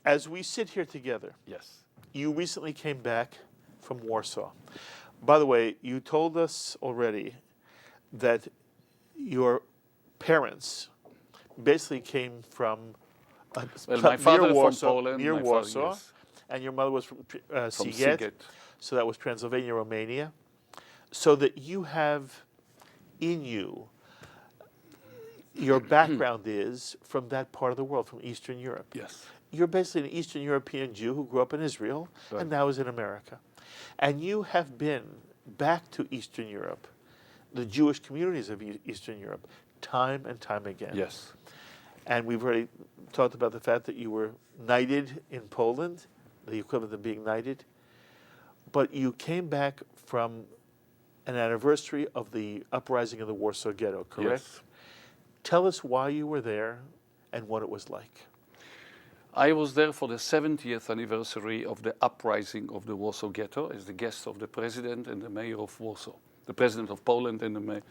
As we sit here together, Yes. you recently came back from Warsaw. By the way, you told us already that your parents basically came from Well, my father near from Poland, near my father, Warsaw, yes, and your mother was from from Siget, Siget. so that was Transylvania, Romania. So that you have in you, your background is from that part of the world, from Eastern Europe. Yes. You're basically an Eastern European Jew who grew up in Israel Right. and now is in America. And you have been back to Eastern Europe, the Jewish communities of Eastern Europe, time and time again. Yes. And we've already talked about the fact that you were knighted in Poland, the equivalent of being knighted. But you came back from an anniversary of the uprising of the Warsaw Ghetto, correct? Yes. Tell us why you were there and what it was like. I was there for the 70th anniversary of the uprising of the Warsaw Ghetto as the guest of the president and the mayor of Warsaw, the president of Poland and the mayor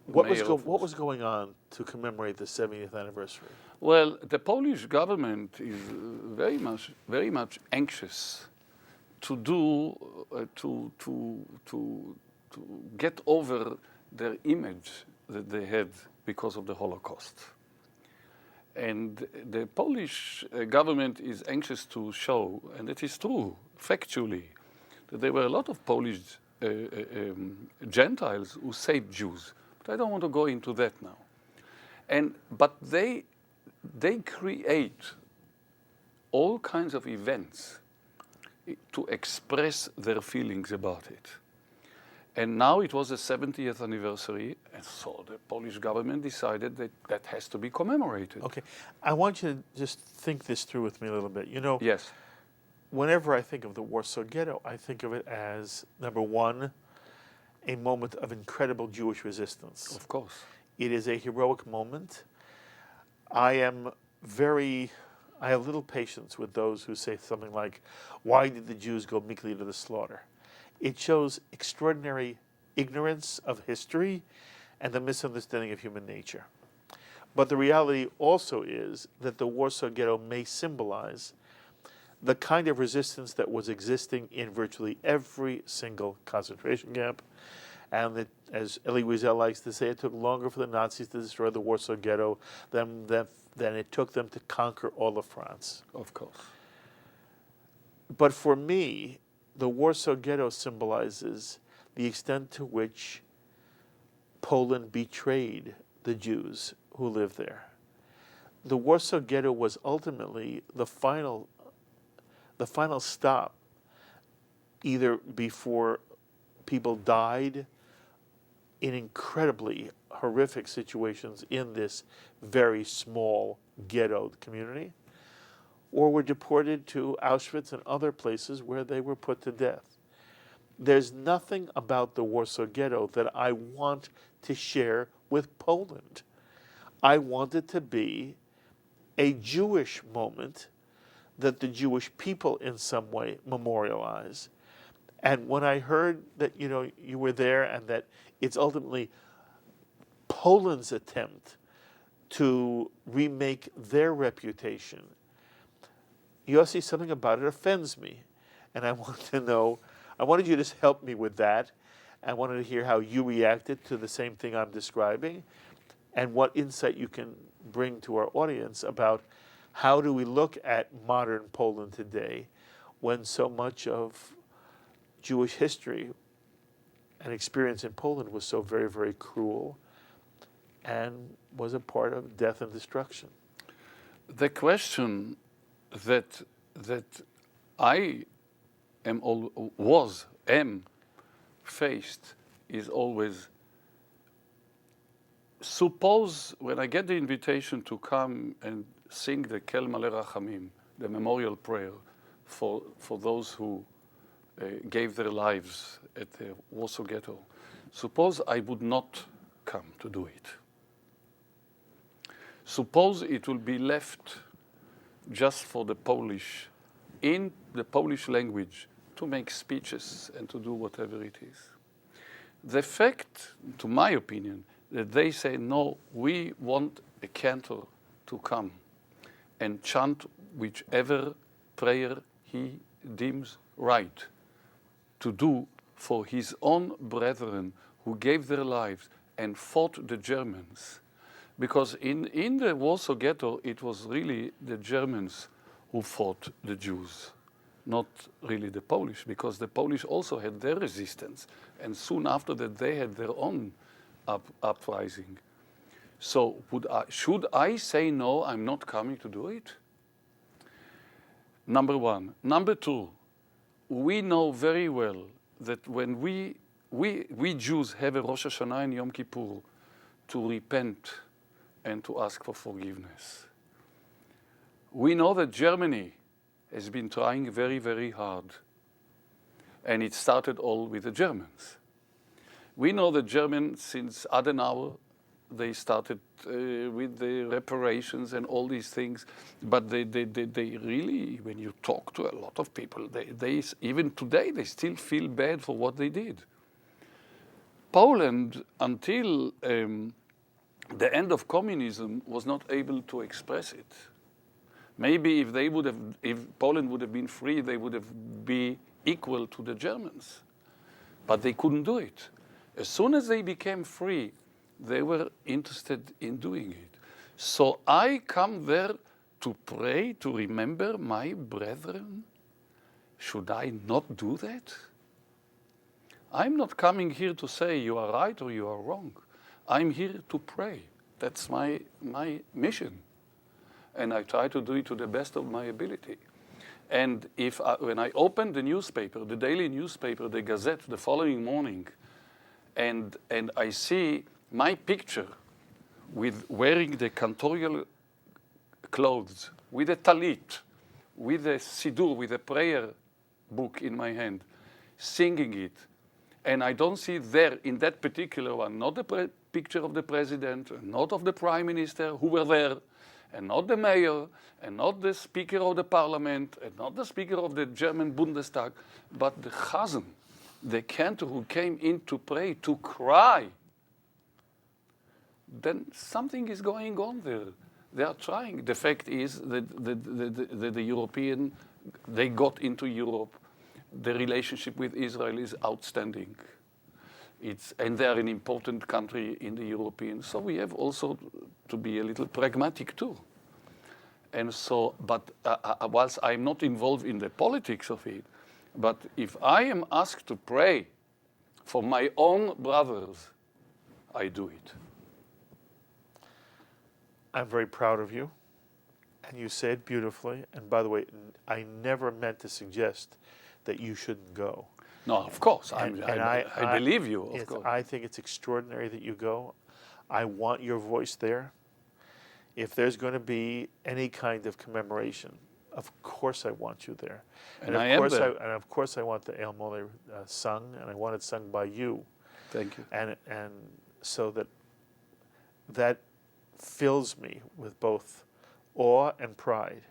What of what was going on to commemorate the 70th anniversary? Well, the Polish government is very much anxious to do to get over their image that they had because of the Holocaust. And the Polish government is anxious to show, and it is true, factually, that there were a lot of Polish Gentiles who saved Jews. But I don't want to go into that now. But they create all kinds of events to express their feelings about it. And now it was the 70th anniversary, and so the Polish government decided that that has to be commemorated. Okay. I want you to just think this through with me a little bit. You know, Yes. whenever I think of the Warsaw Ghetto, I think of it as, number one, a moment of incredible Jewish resistance. Of course. It is a heroic moment. I have little patience with those who say something like, why did the Jews go meekly to the slaughter? It shows extraordinary ignorance of history and the misunderstanding of human nature. But the reality also is that the Warsaw Ghetto may symbolize the kind of resistance that was existing in virtually every single concentration camp. And that, as Elie Wiesel likes to say, it took longer for the Nazis to destroy the Warsaw Ghetto than it took them to conquer all of France. Of course. But for me, the Warsaw Ghetto symbolizes the extent to which Poland betrayed the Jews who lived there. The Warsaw Ghetto was ultimately the final stop, either before people died in incredibly horrific situations in this very small ghetto community, or were deported to Auschwitz and other places where they were put to death. There's nothing about the Warsaw Ghetto that I want to share with Poland. I want it to be a Jewish moment that the Jewish people in some way memorialize. And when I heard that you were there and that it's ultimately Poland's attempt to remake their reputation, Yossi, something about it offends me. And I wanted you to help me with that. I wanted to hear how you reacted to the same thing I'm describing and what insight you can bring to our audience about how do we look at modern Poland today when so much of Jewish history and experience in Poland was so very, very cruel and was a part of death and destruction. The question that I am faced is always, suppose when I get the invitation to come and sing the Kel Maleh Rachamim, the memorial prayer for those who gave their lives at the Warsaw Ghetto, suppose I would not come to do it. Suppose it will be left just for the Polish, in the Polish language, to make speeches and to do whatever it is. The fact, to my opinion, that they say, no, we want a cantor to come and chant whichever prayer he deems right to do for his own brethren who gave their lives and fought the Germans. Because in the Warsaw Ghetto, it was really the Germans who fought the Jews, not really the Polish, because the Polish also had their resistance. And soon after that, they had their own uprising. So should I say, no, I'm not coming to do it? Number one. Number two, we know very well that when we Jews have a Rosh Hashanah and Yom Kippur to repent and to ask for forgiveness. We know that Germany has been trying very, very hard. And it started all with the Germans. We know that Germans, since Adenauer, they started with the reparations and all these things. But they really, when you talk to a lot of people, they even today, they still feel bad for what they did. Poland, until the end of communism, was not able to express it. Maybe if Poland would have been free, they would have been equal to the Germans. But they couldn't do it. As soon as they became free, they were interested in doing it. So I come there to pray, to remember my brethren. Should I not do that? I'm not coming here to say you are right or you are wrong. I'm here to pray. That's my mission. And I try to do it to the best of my ability. And when I open the newspaper, the daily newspaper, the Gazette, the following morning, and I see my picture with wearing the cantorial clothes, with a talit, with a siddur, with a prayer book in my hand, singing it, and I don't see there in that particular one, not the picture of the president, not of the prime minister who were there, and not the mayor, and not the speaker of the parliament, and not the speaker of the German Bundestag, but the chazan, the cantor who came in to pray, to cry. Then something is going on there. They are trying. The fact is that the European, they got into Europe. The relationship with Israel is outstanding. And they are an important country in the European. So we have also to be a little pragmatic too. And so, but whilst I'm not involved in the politics of it, but if I am asked to pray for my own brothers, I do it. I'm very proud of you, and you say it beautifully. And by the way, I never meant to suggest that you shouldn't go. No, of course. I believe you, of course. I think it's extraordinary that you go. I want your voice there. If there's going to be any kind of commemoration, of course I want you there. And I am there. And of course I want the El Mole sung, and I want it sung by you. Thank you. And so that fills me with both awe and pride.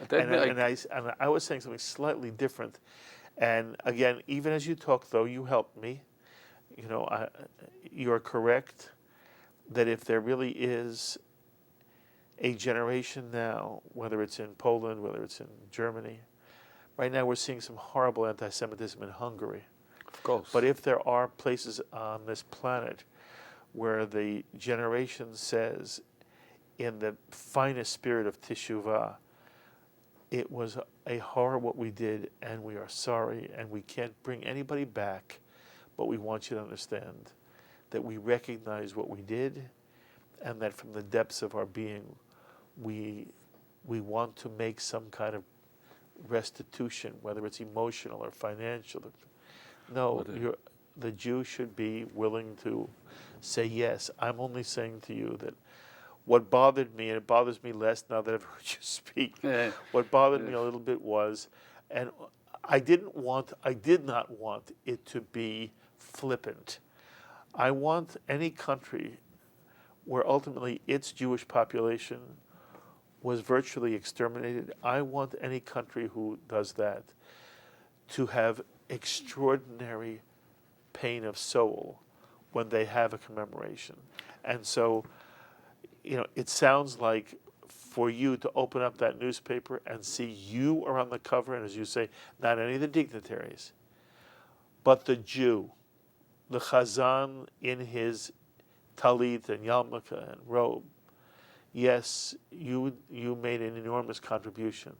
And I was saying something slightly different. And again, even as you talk, though, you helped me. You know, you're correct that if there really is a generation now, whether it's in Poland, whether it's in Germany, right now we're seeing some horrible anti-Semitism in Hungary. Of course. But if there are places on this planet where the generation says, in the finest spirit of teshuvah, it was a horror what we did, and we are sorry, and we can't bring anybody back, but we want you to understand that we recognize what we did, and that from the depths of our being, we want to make some kind of restitution, whether it's emotional or financial. No, the Jew should be willing to say yes. I'm only saying to you that what bothered me, and it bothers me less now that I've heard you speak, what bothered me a little bit was, and I did not want it to be flippant. I want any country where ultimately its Jewish population was virtually exterminated. I want any country who does that to have extraordinary pain of soul when they have a commemoration. And so, it sounds like for you to open up that newspaper and see you are on the cover, and as you say, not any of the dignitaries, but the Jew, the Chazan in his talit and yarmulke and robe. Yes, you made an enormous contribution.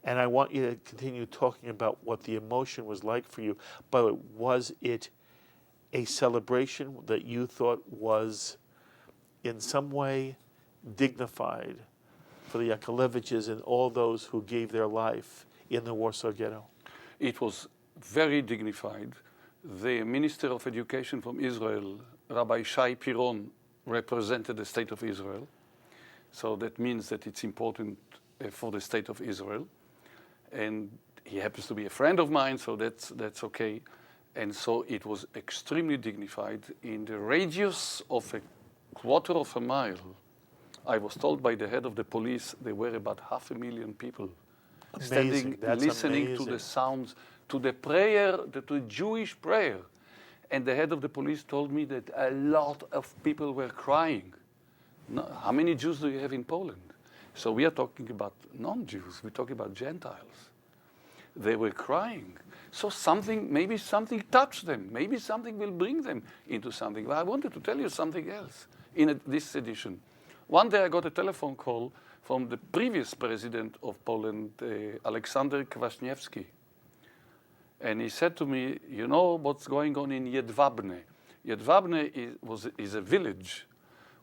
And I want you to continue talking about what the emotion was like for you. But was it a celebration that you thought was in some way dignified for the Yakaleviches and all those who gave their life in the Warsaw Ghetto? It was very dignified. The Minister of Education from Israel, Rabbi Shai Piron, represented the State of Israel. So that means that it's important for the State of Israel. And he happens to be a friend of mine, so that's okay. And so it was extremely dignified. In the radius of a quarter of a mile, I was told by the head of the police there were about 500,000 people standing, listening to the sounds, to the prayer, to the Jewish prayer. And the head of the police told me that a lot of people were crying. No, how many Jews do you have in Poland? So we are talking about non-Jews. We're talking about Gentiles. They were crying. So maybe something touched them. Maybe something will bring them into something. But I wanted to tell you something else in this edition. One day I got a telephone call from the previous president of Poland, Aleksander Kwaśniewski. And he said to me, you know what's going on in Jedwabne? Jedwabne is a village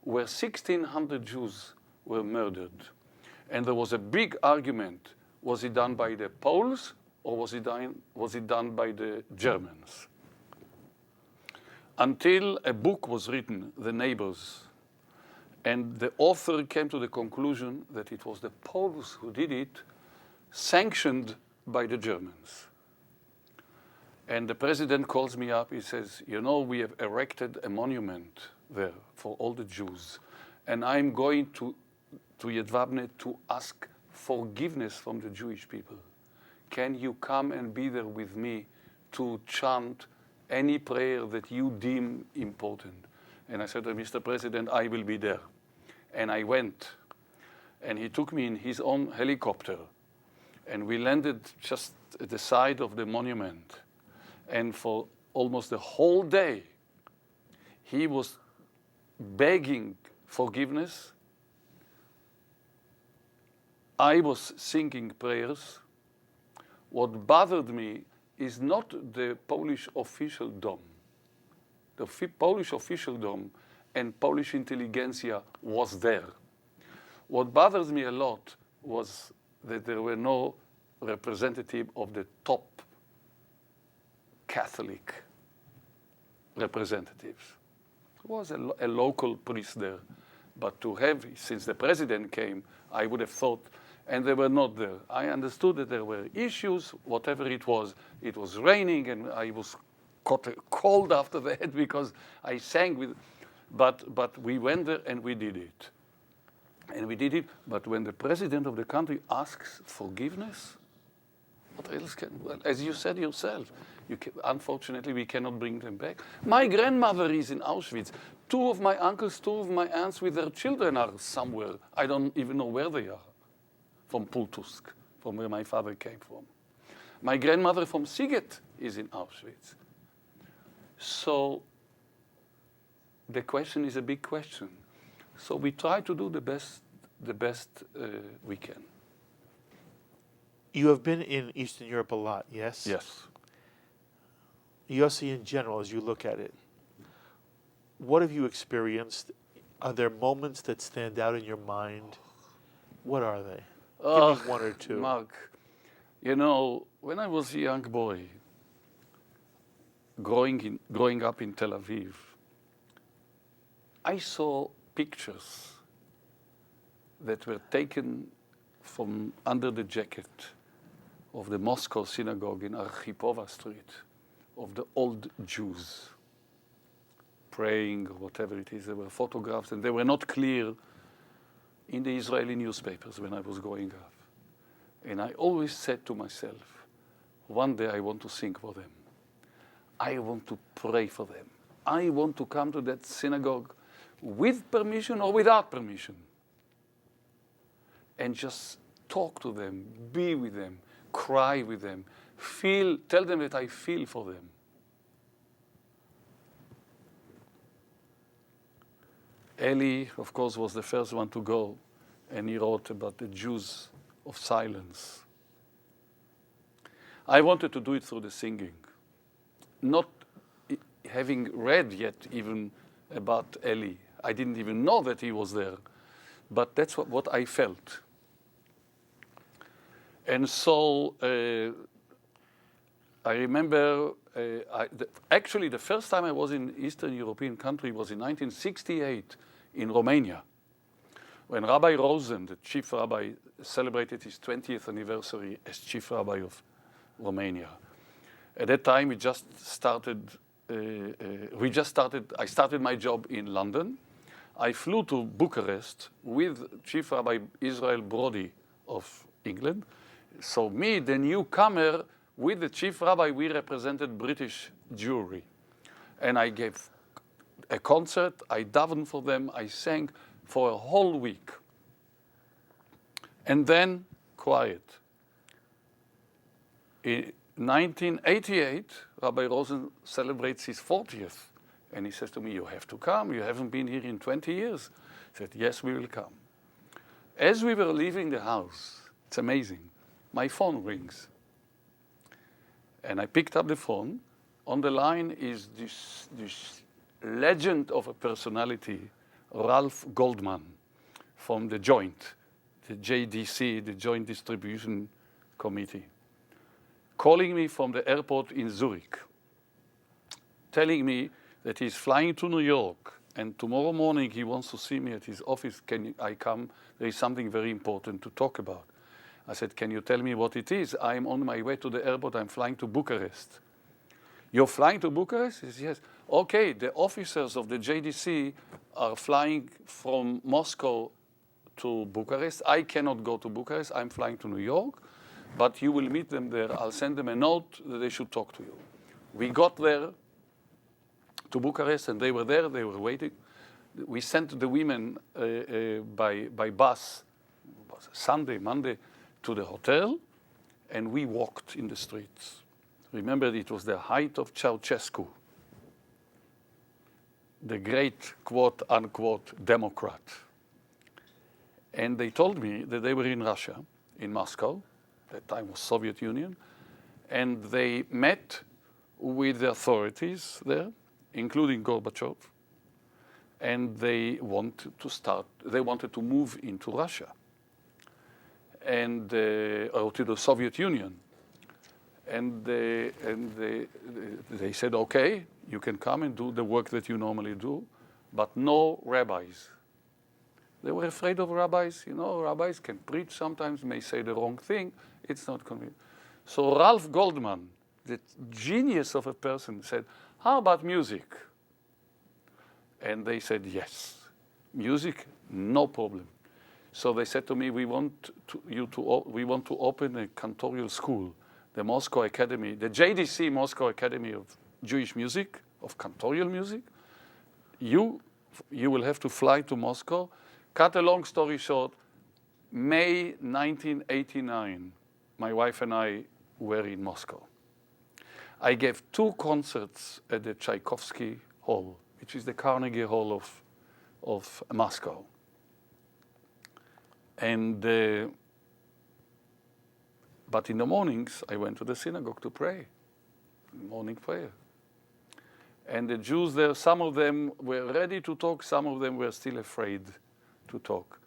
where 1,600 Jews were murdered. And there was a big argument. Was it done by the Poles or was it done by the Germans? Until a book was written, The Neighbors, and the author came to the conclusion that it was the Poles who did it, sanctioned by the Germans. And the president calls me up, he says, you know, we have erected a monument there for all the Jews. And I'm going to Jedwabne to ask forgiveness from the Jewish people. Can you come and be there with me to chant any prayer that you deem important? And I said, Mr. President, I will be there. And I went. And he took me in his own helicopter. And we landed just at the side of the monument. And for almost the whole day, he was begging forgiveness. I was singing prayers. What bothered me is not the Polish officialdom. The Polish officialdom and Polish intelligentsia was there. What bothers me a lot was that there were no representative of the top Catholic representatives. There was a local priest there. But to have, since the president came, I would have thought, and they were not there. I understood that there were issues, whatever it was raining, and I was caught a cold after that because I sang with, but we went there and we did it. And we did it, but when the president of the country asks forgiveness, what else can, well, as you said yourself, unfortunately we cannot bring them back. My grandmother is in Auschwitz. 2 of my uncles, 2 of my aunts with their children are somewhere. I don't even know where they are. From Pultusk, from where my father came from. My grandmother from Siget is in Auschwitz. So the question is a big question. So we try to do the best we can. You have been in Eastern Europe a lot, yes? Yes. Yossi, in general, as you look at it, what have you experienced? Are there moments that stand out in your mind? What are they? Give me 1 or 2. Mark, you know, when I was a young boy, growing up in Tel Aviv, I saw pictures that were taken from under the jacket of the Moscow synagogue in Archipova Street, of the old Jews praying or whatever it is. There were photographs and they were not clear in the Israeli newspapers when I was growing up. And I always said to myself, one day I want to sing for them. I want to pray for them. I want to come to that synagogue with permission or without permission. And just talk to them, be with them, cry with them, tell them that I feel for them. Eli, of course, was the first one to go, and he wrote about the Jews of silence. I wanted to do it through the singing, not having read yet even about Eli. I didn't even know that he was there, but that's what I felt. And so I remember, actually the first time I was in Eastern European country was in 1968 in Romania, when Rabbi Rosen, the chief rabbi, celebrated his 20th anniversary as chief rabbi of Romania. At that time, I started my job in London. I flew to Bucharest with Chief Rabbi Israel Brody of England. So me, the newcomer, with the Chief Rabbi, we represented British Jewry. And I gave a concert, I davened for them, I sang for a whole week. And then, quiet. In 1988, Rabbi Rosen celebrates his 40th. And he says to me, you have to come. You haven't been here in 20 years. I said, yes, we will come. As we were leaving the house, it's amazing, my phone rings. And I picked up the phone. On the line is this legend of a personality, Ralph Goldman, from the Joint, the JDC, the Joint Distribution Committee, calling me from the airport in Zurich, telling me that he's flying to New York, and tomorrow morning he wants to see me at his office. Can I come? There is something very important to talk about. I said, can you tell me what it is? I'm on my way to the airport. I'm flying to Bucharest. You're flying to Bucharest? He says, yes. Okay, the officers of the JDC are flying from Moscow to Bucharest. I cannot go to Bucharest. I'm flying to New York, but you will meet them there. I'll send them a note that they should talk to you. We got there to Bucharest, and they were there. They were waiting. We sent the women by bus, Sunday, Monday, to the hotel, and we walked in the streets. Remember, it was the height of Ceausescu, the great quote-unquote Democrat. And they told me that they were in Russia, in Moscow, that time was Soviet Union, and they met with the authorities there, including Gorbachev, and they wanted to move into Russia, and or to the Soviet Union. And they said, okay, you can come and do the work that you normally do, but no rabbis. They were afraid of rabbis. You know, rabbis can preach sometimes, may say the wrong thing. It's not convenient. So Ralph Goldman, the genius of a person, said, how about music? And they said, yes. Music, no problem. So they said to me, we want to open a cantorial school, the Moscow Academy, the JDC Moscow Academy of Jewish Music, of cantorial music. You will have to fly to Moscow. Cut a long story short, May 1989, my wife and I were in Moscow. I gave 2 concerts at the Tchaikovsky Hall, which is the Carnegie Hall of Moscow. And but in the mornings, I went to the synagogue to pray, morning prayer. And the Jews there, some of them were ready to talk, some of them were still afraid to talk.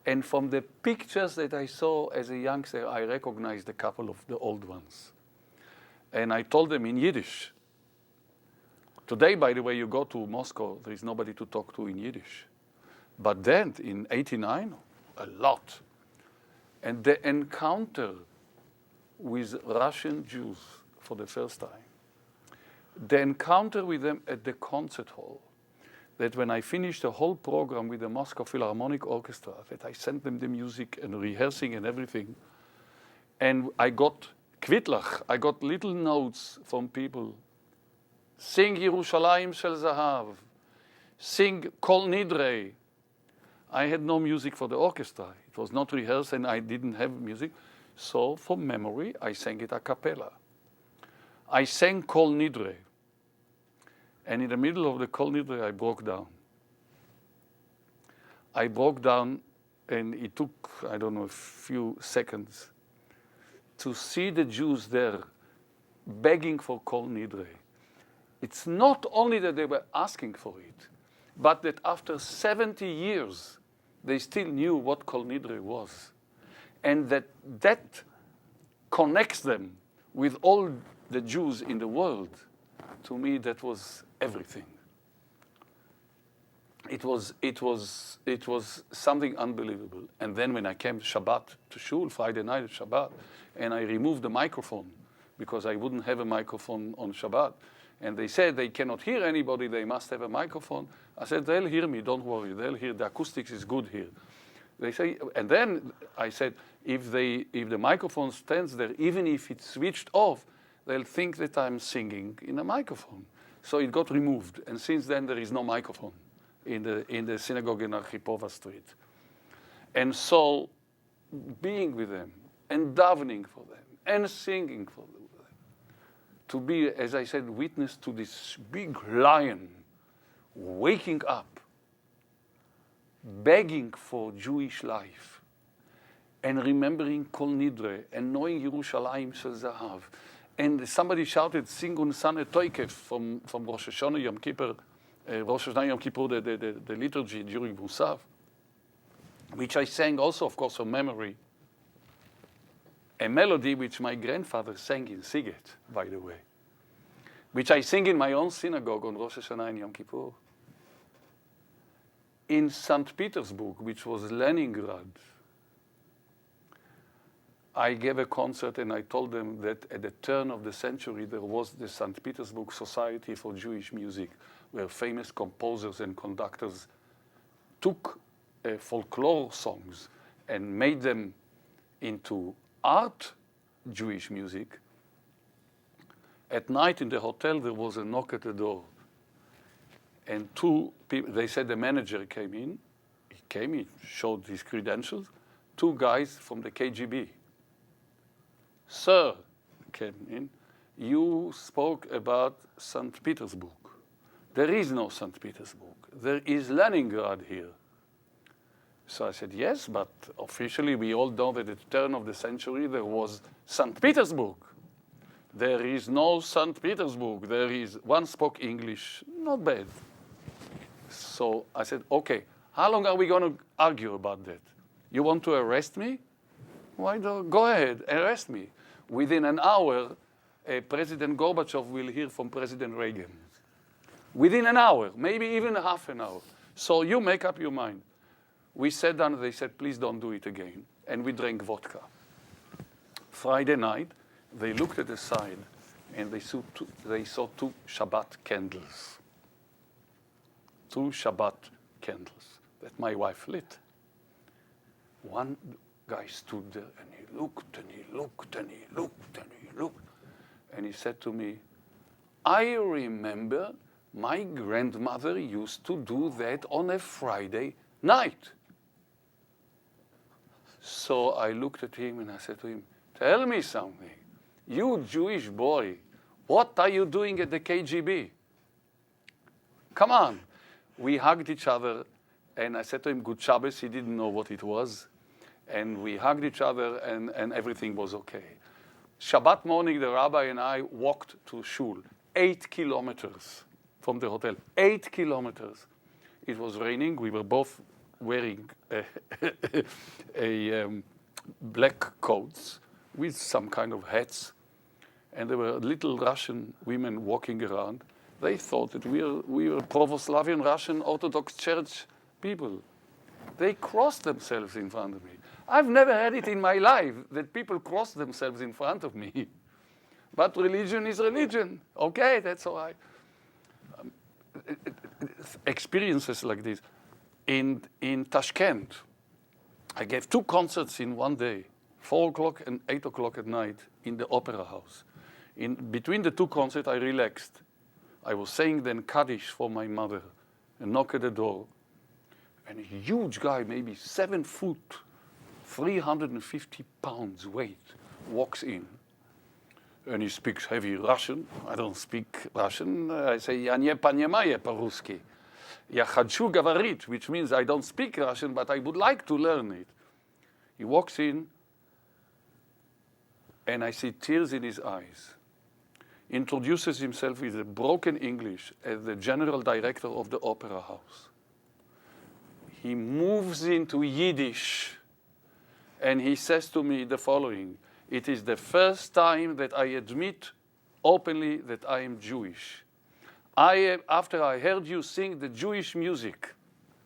And from the pictures that I saw as a youngster, I recognized a couple of the old ones. And I told them in Yiddish. Today, by the way, you go to Moscow, there is nobody to talk to in Yiddish. But then, in '89, a lot. And the encounter with Russian Jews for the first time, the encounter with them at the concert hall, that when I finished the whole program with the Moscow Philharmonic Orchestra, that I sent them the music and rehearsing and everything, and I got kvitlach, I got little notes from people. Sing Yerushalayim Shel Zahav, sing Kol Nidrei. I had no music for the orchestra. It was not rehearsed and I didn't have music. So from memory, I sang it a cappella. I sang Kol Nidrei. And in the middle of the Kol Nidrei, I broke down. I broke down and it took, I don't know, a few seconds to see the Jews there begging for Kol Nidrei. It's not only that they were asking for it, but that after 70 years, they still knew what Kol Nidrei was. And that connects them with all the Jews in the world. To me, that was everything. It was something unbelievable. And then when I came Shabbat to Shul, Friday night at Shabbat, and I removed the microphone, because I wouldn't have a microphone on Shabbat, and they said they cannot hear anybody, they must have a microphone. I said, they'll hear me, don't worry, they'll hear, the acoustics is good here. They say, and then I said, if the microphone stands there, even if it's switched off, they'll think that I'm singing in a microphone. So it got removed, and since then there is no microphone in the synagogue in Archipova Street. And so, being with them, and davening for them, and singing for them, to be, as I said, witness to this big lion waking up, begging for Jewish life, and remembering Kol Nidre, and knowing Yerushalayim Shel Zahav. And somebody shouted, Singun Sane Toikef from Rosh Hashanah Yom Kippur, Rosh Hashanah Yom Kippur, the liturgy during Musaf, which I sang also, of course, from memory. A melody which my grandfather sang in Siget, by the way, which I sing in my own synagogue on Rosh Hashanah and Yom Kippur. In St. Petersburg, which was Leningrad, I gave a concert and I told them that at the turn of the century there was the St. Petersburg Society for Jewish Music, where famous composers and conductors took folklore songs and made them into art Jewish music. At night in the hotel there was a knock at the door. And two people, they said the manager came in. He came, he showed his credentials. Two guys from the KGB. Sir, came in, you spoke about St. Petersburg. There is no St. Petersburg. There is Leningrad here. So I said, yes, but officially we all know that at the turn of the century there was St. Petersburg. There is no St. Petersburg. There is, one spoke English, not bad. So I said, okay, how long are we going to argue about that? You want to arrest me? Why don't, go ahead, arrest me. Within an hour, President Gorbachev will hear from President Reagan. Within an hour, maybe even half an hour. So you make up your mind. We sat down and they said, please don't do it again. And we drank vodka. Friday night, they looked at the side and they saw two Shabbat candles. Two Shabbat candles that my wife lit. One guy stood there and he looked and he looked and he looked and he looked. And he said to me, I remember my grandmother used to do that on a Friday night. So I looked at him and I said to him, tell me something. You Jewish boy, what are you doing at the KGB? Come on. We hugged each other and I said to him, good Shabbos. He didn't know what it was. And we hugged each other and everything was okay. Shabbat morning, the rabbi and I walked to Shul, 8 kilometers from the hotel, 8 kilometers. It was raining. We were both wearing black coats with some kind of hats. And there were little Russian women walking around. They thought that we were Pravoslavian Russian Orthodox Church people. They crossed themselves in front of me. I've never had it in my life that people cross themselves in front of me. But religion is religion. Okay, that's all right. experiences like this. In Tashkent, I gave 2 concerts in one day, 4 o'clock and 8 o'clock at night in the opera house. In between the 2 concerts, I relaxed. I was saying then Kaddish for my mother, and knock at the door. And a huge guy, maybe 7 foot, 350 pounds weight, walks in. And he speaks heavy Russian. I don't speak Russian. I say, "Я не понимаю по-русски. Я хочу говорить," which means I don't speak Russian, but I would like to learn it. He walks in, and I see tears in his eyes. Introduces himself with a broken English as the general director of the opera house. He moves into Yiddish, and he says to me the following: "It is the first time that I admit openly that I am Jewish. After I heard you sing the Jewish music,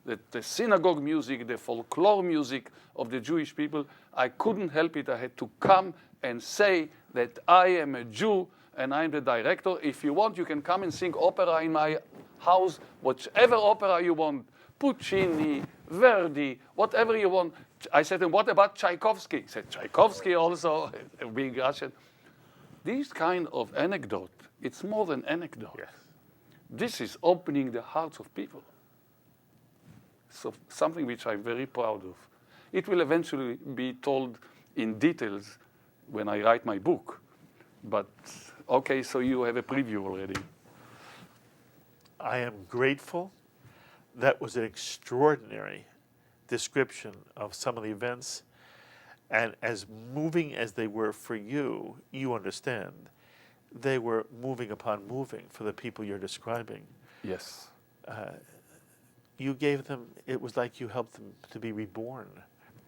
the synagogue music, the folklore music of the Jewish people, I couldn't help it. I had to come and say that I am a Jew and I'm the director. If you want, you can come and sing opera in my house, whatever opera you want, Puccini, Verdi, whatever you want." I said, "And what about Tchaikovsky?" He said, "Tchaikovsky also," being Russian. This kind of anecdote, it's more than anecdote. Yes. This is opening the hearts of people. So something which I'm very proud of. It will eventually be told in details when I write my book. But okay, so you have a preview already. I am grateful. That was an extraordinary description of some of the events. And as moving as they were for you, you understand, they were moving upon moving for the people you're describing. Yes. You gave them, it was like you helped them to be reborn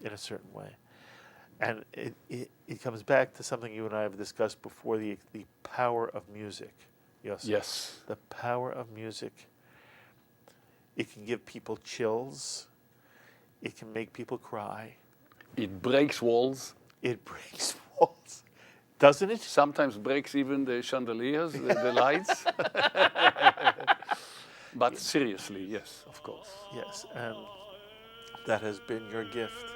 in a certain way. And it comes back to something you and I have discussed before, the power of music. Yes. Yes. The power of music. It can give people chills. It can make people cry. It breaks walls. It breaks walls. Doesn't it? Sometimes breaks even the chandeliers, the lights. But seriously, yes, of course. Yes, and that has been your gift.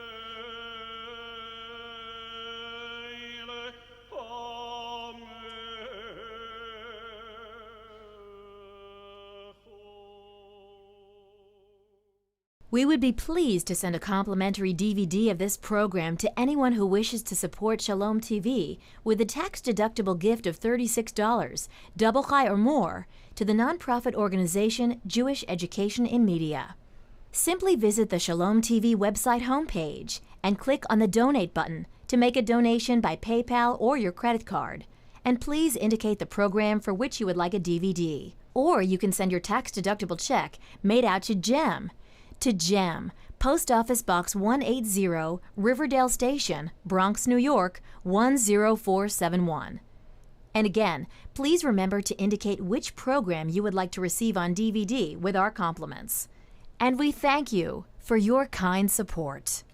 We would be pleased to send a complimentary DVD of this program to anyone who wishes to support Shalom TV with a tax-deductible gift of $36, double chai or more, to the nonprofit organization Jewish Education in Media. Simply visit the Shalom TV website homepage and click on the Donate button to make a donation by PayPal or your credit card. And please indicate the program for which you would like a DVD. Or you can send your tax-deductible check made out to GEM, Post Office Box 180, Riverdale Station, Bronx, New York, 10471. And again, please remember to indicate which program you would like to receive on DVD with our compliments. And we thank you for your kind support.